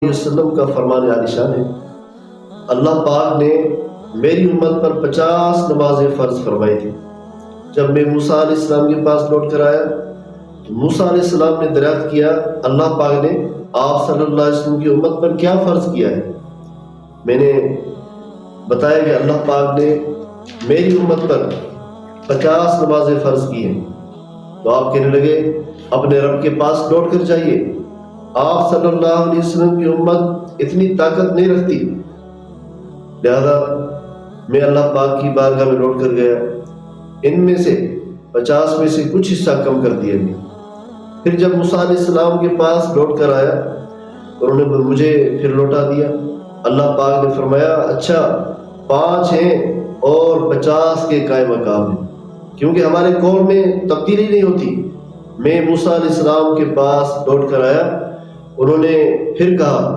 وسلم کا فرمان عالی شان ہے، اللہ پاک نے میری امت پر 50 نمازیں فرض فرمائی تھی۔ جب میں موسیٰ علیہ السلام کے پاس لوٹ کر آیا تو موسیٰ علیہ السلام نے دریافت کیا اللہ پاک نے آپ صلی اللہ علیہ وسلم کی امت پر کیا فرض کیا ہے۔ میں نے بتایا کہ اللہ پاک نے میری امت پر 50 نمازیں فرض کی ہیں۔ تو آپ کہنے لگے اپنے رب کے پاس لوٹ کر جائیے، آپ صلی اللہ علیہ وسلم کی امت اتنی طاقت نہیں رکھتی۔ لہذا میں اللہ پاک کی بارگاہ میں لوٹ کر گیا، ان میں سے 50 میں سے کچھ حصہ کم کر دیا گیا۔ پھر جب موسیٰ علیہ السلام کے پاس لوٹ کر آیا انہوں نے مجھے پھر لوٹا دیا۔ اللہ پاک نے فرمایا اچھا 5 ہیں اور 50 کے قائم مقام ہیں، کیونکہ ہمارے قول میں تبدیلی نہیں ہوتی۔ میں موسیٰ علیہ السلام کے پاس لوٹ کر آیا، انہوں نے پھر کہا